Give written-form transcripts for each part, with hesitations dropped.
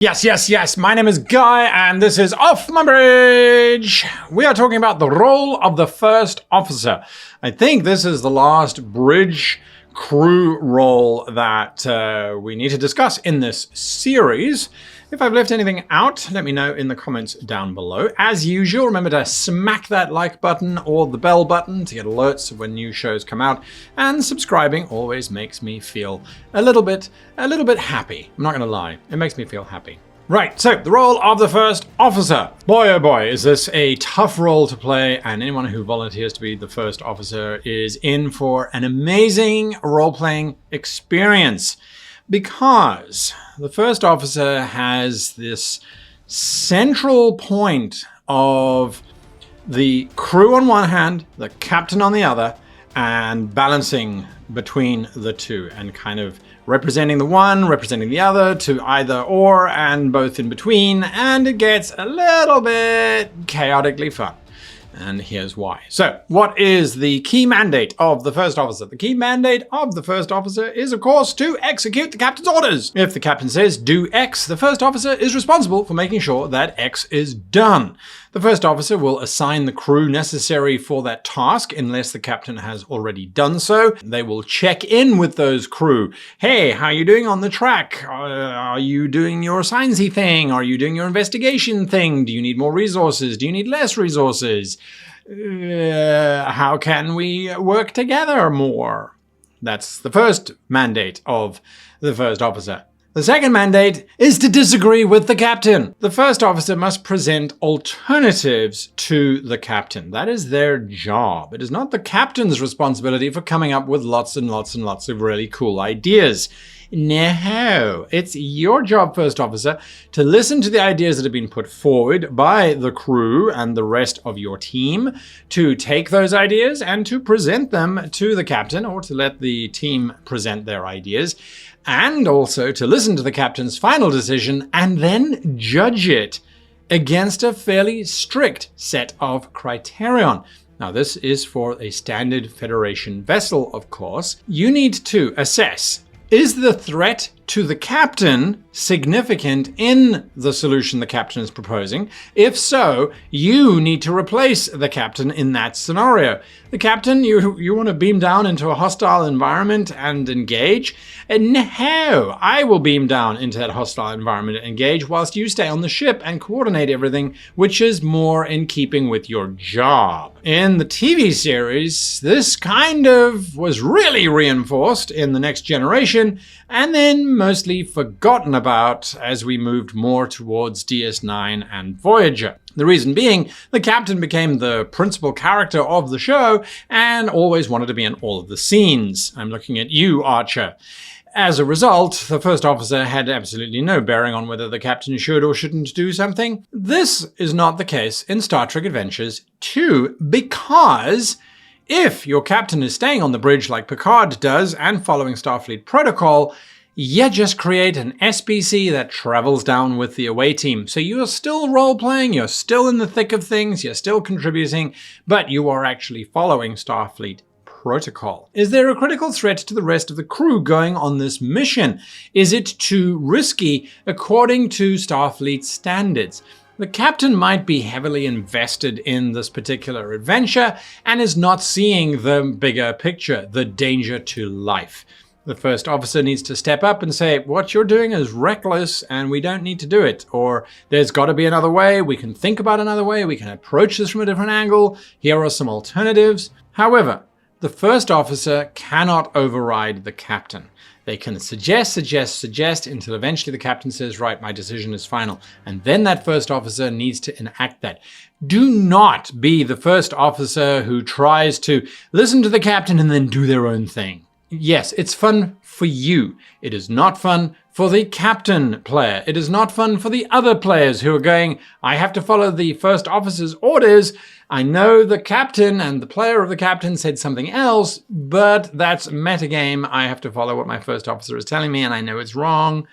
Yes. My name is Guy, and this is Off My Bridge. We are talking about the role of the first officer. I think this is the last bridge crew role that we need to discuss in this series. If I've left anything out, let me know in the comments down below. As usual, remember to smack that like button or the bell button to get alerts when new shows come out. And subscribing always makes me feel a little bit happy. I'm not going to lie. It makes me feel happy. Right, so the role of the first officer. Boy, oh boy, is this a tough role to play, and anyone who volunteers to be the first officer is in for an amazing role-playing experience. Because the first officer has this central point of the crew on one hand, the captain on the other, and balancing between the two and kind of representing the one, representing the other, to either or, and both in between, and it gets a little bit chaotically fun. And here's why. So, what is the key mandate of the first officer? The key mandate of the first officer is, of course, to execute the captain's orders. If the captain says do X, the first officer is responsible for making sure that X is done. The first officer will assign the crew necessary for that task unless the captain has already done so. They will check in with those crew. Hey, how are you doing on the track? Are you doing your sciencey thing? Are you doing your investigation thing? Do you need more resources? Do you need less resources? How can we work together more? That's the first mandate of the first officer. The second mandate is to disagree with the captain. The first officer must present alternatives to the captain. That is their job. It is not the captain's responsibility for coming up with lots and lots of really cool ideas. No, it's your job, first officer, to listen to the ideas that have been put forward by the crew and the rest of your team, to take those ideas and to present them to the captain, or to let the team present their ideas, and also to listen to the captain's final decision and then judge it against a fairly strict set of criterion. Now, this is for a standard Federation vessel, of course. You need to assess, is the threat to the captain significant in the solution the captain is proposing? If so, you need to replace the captain in that scenario. The captain, you want to beam down into a hostile environment and engage? No, I will beam down into that hostile environment and engage whilst you stay on the ship and coordinate everything, which is more in keeping with your job. In the TV series, this kind of was really reinforced in The Next Generation, and then mostly forgotten about as we moved more towards DS9 and Voyager. The reason being, the captain became the principal character of the show and always wanted to be in all of the scenes. I'm looking at you, Archer. As a result, the first officer had absolutely no bearing on whether the captain should or shouldn't do something. This is not the case in Star Trek Adventures 2, because if your captain is staying on the bridge like Picard does and following Starfleet protocol, you just create an SPC that travels down with the away team. So you're still role-playing, you're still in the thick of things, you're still contributing, but you are actually following Starfleet protocol. Is there a critical threat to the rest of the crew going on this mission? Is it too risky according to Starfleet standards? The captain might be heavily invested in this particular adventure and is not seeing the bigger picture, the danger to life. The first officer needs to step up and say, what you're doing is reckless and we don't need to do it. Or there's got to be another way, we can think about another way, we can approach this from a different angle, here are some alternatives. However, the first officer cannot override the captain. They can suggest until eventually the captain says, right, my decision is final. And then that first officer needs to enact that. Do not be the first officer who tries to listen to the captain and then do their own thing. Yes, it's fun for you. It is not fun for the captain player. It is not fun for the other players who are going, I have to follow the first officer's orders. I know the captain and the player of the captain said something else, but that's metagame. I have to follow what my first officer is telling me and I know it's wrong.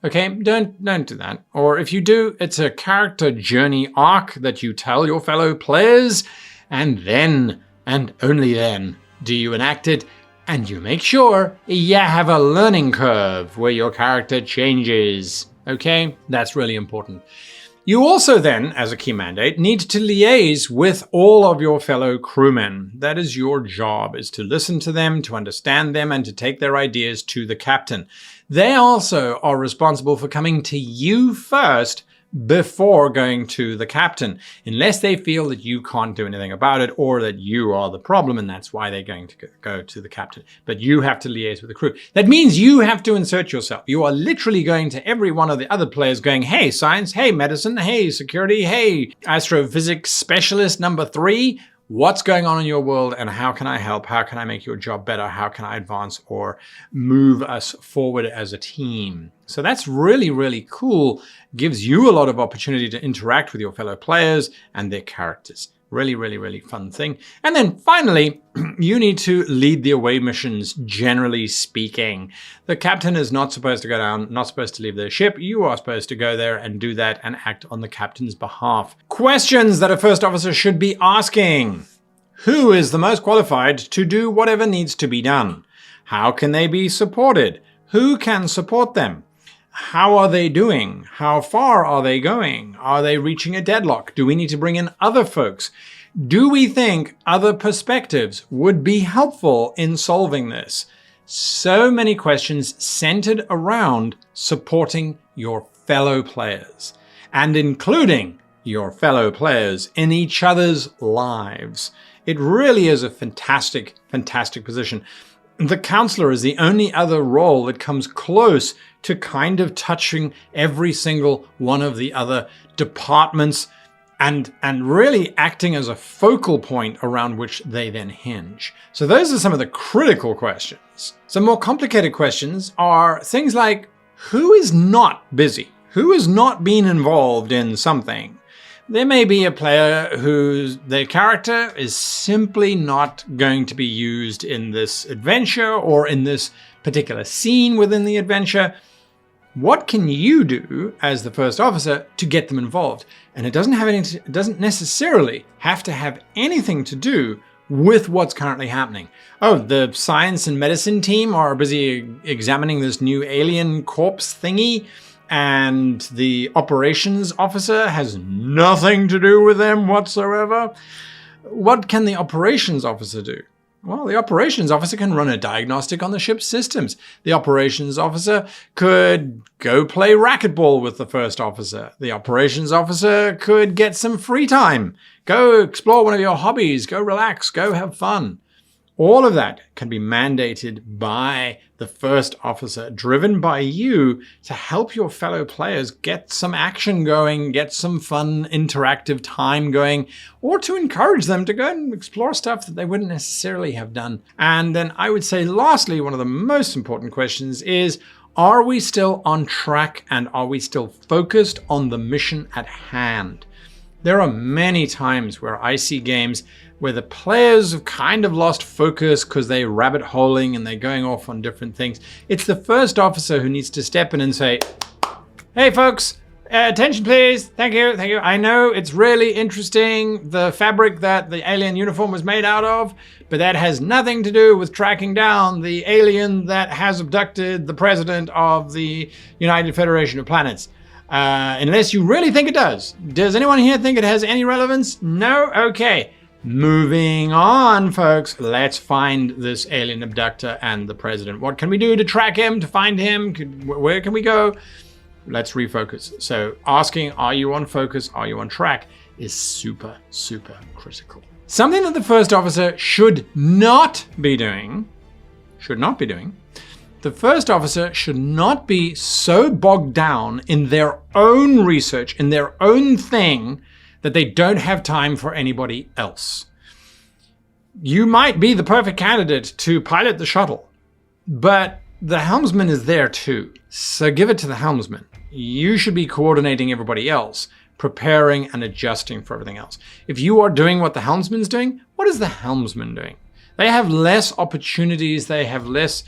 Okay, don't do that. Or if you do, it's a character journey arc that you tell your fellow players, and then, and only then, do you enact it. And you make sure you have a learning curve where your character changes. Okay, that's really important. You also then, as a key mandate, need to liaise with all of your fellow crewmen. That is your job, is to listen to them, to understand them, and to take their ideas to the captain. They also are responsible for coming to you first before going to the captain, unless they feel that you can't do anything about it or that you are the problem and that's why they're going to go to the captain. But you have to liaise with the crew. That means you have to insert yourself. You are literally going to every one of the other players going, hey, science, hey, medicine, hey, security, hey, astrophysics specialist number 3. What's going on in your world and how can I help? How can I make your job better? How can I advance or move us forward as a team? So that's really, really cool. Gives you a lot of opportunity to interact with your fellow players and their characters. Really, really, really fun thing. And then finally, you need to lead the away missions, generally speaking. The captain is not supposed to go down, not supposed to leave their ship. You are supposed to go there and do that and act on the captain's behalf. Questions that a first officer should be asking. Who is the most qualified to do whatever needs to be done? How can they be supported? Who can support them? How are they doing? How far are they going? Are they reaching a deadlock? Do we need to bring in other folks? Do we think other perspectives would be helpful in solving this? So many questions centered around supporting your fellow players and including your fellow players in each other's lives. It really is a fantastic, fantastic position. The counselor is the only other role that comes close to kind of touching every single one of the other departments and really acting as a focal point around which they then hinge. So those are some of the critical questions. Some more complicated questions are things like, who is not busy? Who has not been involved in something? There may be a player their character is simply not going to be used in this adventure or in this particular scene within the adventure. What can you do as the first officer to get them involved? And it doesn't necessarily have to have anything to do with what's currently happening. Oh, the science and medicine team are busy examining this new alien corpse thingy, and the operations officer has nothing to do with them whatsoever. What can the operations officer do? Well, the operations officer can run a diagnostic on the ship's systems. The operations officer could go play racquetball with the first officer. The operations officer could get some free time. Go explore one of your hobbies. Go relax. Go have fun. All of that can be mandated by the first officer, driven by you to help your fellow players get some action going, get some fun interactive time going, or to encourage them to go and explore stuff that they wouldn't necessarily have done. And then I would say lastly, one of the most important questions is, are we still on track and are we still focused on the mission at hand? There are many times where I see games where the players have kind of lost focus because they're rabbit holing and they're going off on different things. It's the first officer who needs to step in and say, hey folks, attention please, thank you. I know it's really interesting, the fabric that the alien uniform was made out of, but that has nothing to do with tracking down the alien that has abducted the president of the United Federation of Planets. Unless you really think it does. Does anyone here think it has any relevance? No? Okay. Moving on, folks. Let's find this alien abductor and the president. What can we do to track him, to find him? Where can we go? Let's refocus. So asking, are you on focus? Are you on track? Is super, super critical. Something that the first officer should not be doing, the first officer should not be so bogged down in their own research, in their own thing, that they don't have time for anybody else. You might be the perfect candidate to pilot the shuttle, but the helmsman is there too. So give it to the helmsman. You should be coordinating everybody else, preparing and adjusting for everything else. If you are doing what the helmsman's doing, what is the helmsman doing? They have less opportunities, they have less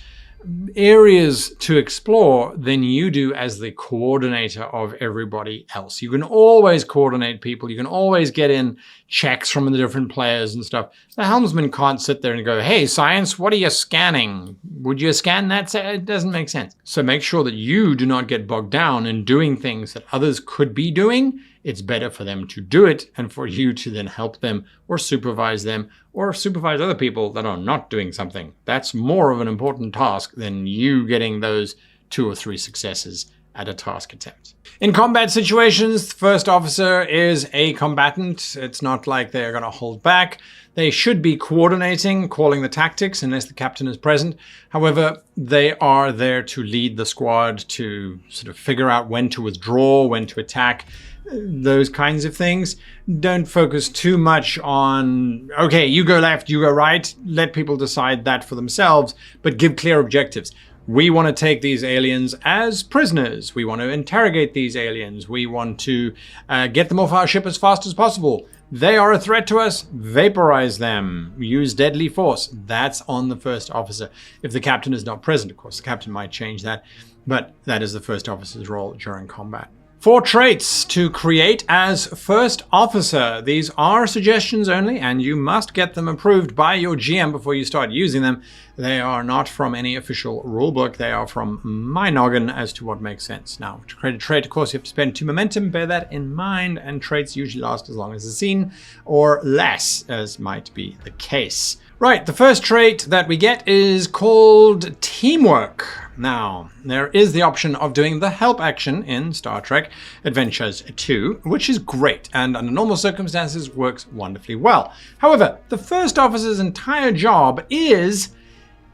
areas to explore than you do as the coordinator of everybody else. You can always coordinate people. You can always get in checks from the different players and stuff. The helmsman can't sit there and go, hey, science, what are you scanning? Would you scan that? It doesn't make sense. So make sure that you do not get bogged down in doing things that others could be doing. It's better for them to do it and for you to then help them or supervise other people that are not doing something. That's more of an important task than you getting those 2 or 3 successes at a task attempt. In combat situations, the first officer is a combatant. It's not like they're going to hold back. They should be coordinating, calling the tactics unless the captain is present. However, they are there to lead the squad, to sort of figure out when to withdraw, when to attack, those kinds of things. Don't focus too much on, okay, you go left, you go right. Let people decide that for themselves, but give clear objectives. We want to take these aliens as prisoners. We want to interrogate these aliens. We want to get them off our ship as fast as possible. They are a threat to us. Vaporize them. Use deadly force. That's on the first officer. If the captain is not present, of course, the captain might change that, but that is the first officer's role during combat. 4 traits to create as first officer. These are suggestions only, and you must get them approved by your GM before you start using them. They are not from any official rulebook. They are from my noggin as to what makes sense. Now, to create a trait, of course, you have to spend 2 momentum. Bear that in mind, and traits usually last as long as the scene, or less, as might be the case. Right, the first trait that we get is called teamwork. Now, there is the option of doing the help action in Star Trek Adventures 2, which is great and under normal circumstances works wonderfully well. However, the first officer's entire job is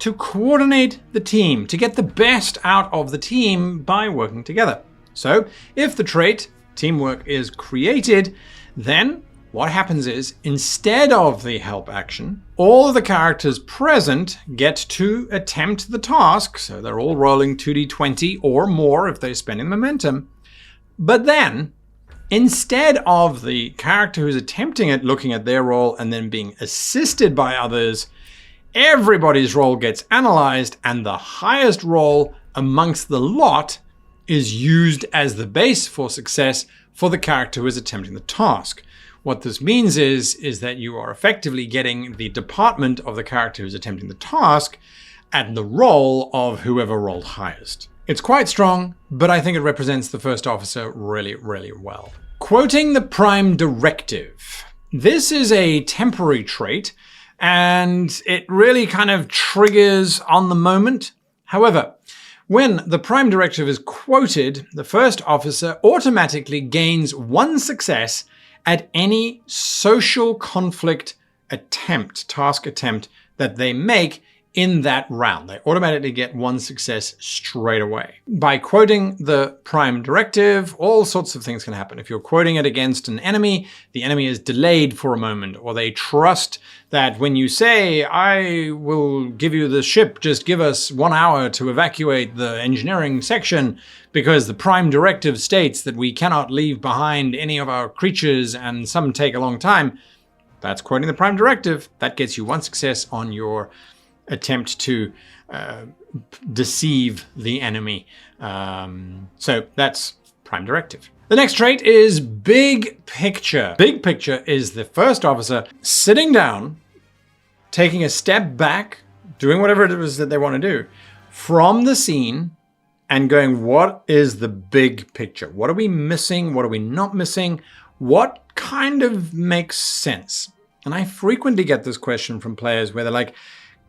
to coordinate the team, to get the best out of the team by working together. So, if the trait teamwork is created, then what happens is, instead of the help action, all of the characters present get to attempt the task, so they're all rolling 2d20 or more if they're spending momentum. But then, instead of the character who's attempting it looking at their roll and then being assisted by others, everybody's roll gets analyzed, and the highest roll amongst the lot is used as the base for success for the character who is attempting the task. What this means is that you are effectively getting the department of the character who's attempting the task at the roll of whoever rolled highest. It's quite strong, but I think it represents the first officer really, really well. Quoting the Prime Directive. This is a temporary trait, and it really kind of triggers on the moment. However, when the Prime Directive is quoted, the first officer automatically gains 1 success at any social conflict attempt, task attempt that they make in that round. They automatically get 1 success straight away. By quoting the Prime Directive, all sorts of things can happen. If you're quoting it against an enemy, the enemy is delayed for a moment, or they trust that when you say, I will give you the ship, just give us 1 hour to evacuate the engineering section, because the Prime Directive states that we cannot leave behind any of our creatures and some take a long time. That's quoting the Prime Directive. That gets you 1 success on your attempt to deceive the enemy. So that's Prime Directive. The next trait is Big Picture. Big Picture is the first officer sitting down, taking a step back, doing whatever it is that they want to do from the scene, and going, what is the big picture? What are we missing? What are we not missing? What kind of makes sense? And I frequently get this question from players where they're like,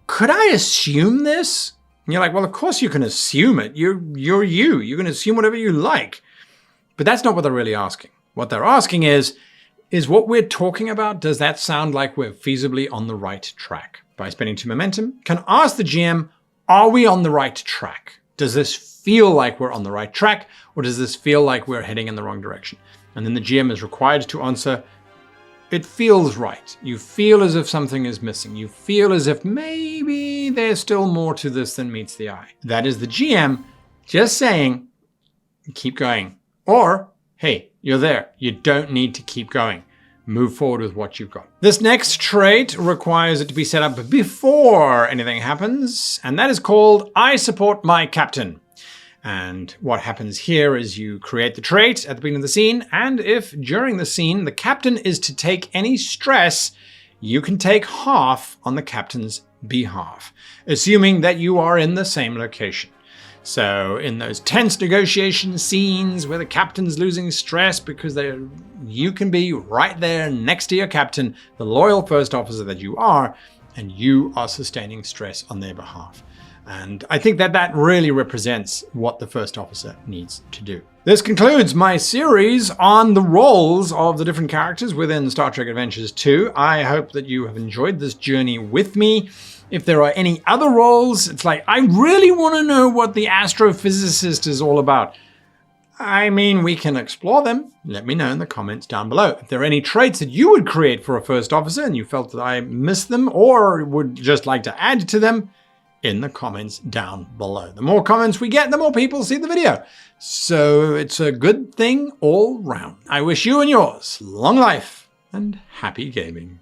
could I assume this? And you're like, well, of course you can assume it. You're you. You can assume whatever you like. But that's not what they're really asking. What they're asking is what we're talking about, does that sound like we're feasibly on the right track? By spending 2 momentum, can ask the GM, are we on the right track? Does this feel like we're on the right track, or does this feel like we're heading in the wrong direction? And then the GM is required to answer, it feels right. You feel as if something is missing. You feel as if maybe there's still more to this than meets the eye. That is the GM just saying, keep going. Or, hey, you're there. You don't need to keep going. move forward with what you've got. This next trait requires it to be set up before anything happens, and that is called I support my captain. And what happens here is you create the trait at the beginning of the scene, and if during the scene the captain is to take any stress, you can take half on the captain's behalf, assuming that you are in the same location. So in those tense negotiation scenes where the captain's losing stress because you can be right there next to your captain, the loyal first officer that you are, and you are sustaining stress on their behalf. And I think that really represents what the first officer needs to do. This concludes my series on the roles of the different characters within Star Trek Adventures 2. I hope that you have enjoyed this journey with me. If there are any other roles, it's like, I really want to know what the astrophysicist is all about. I mean, we can explore them. Let me know in the comments down below. If there are any traits that you would create for a first officer and you felt that I missed them or would just like to add to them, in the comments down below. The more comments we get, the more people see the video. So it's a good thing all round. I wish you and yours long life and happy gaming.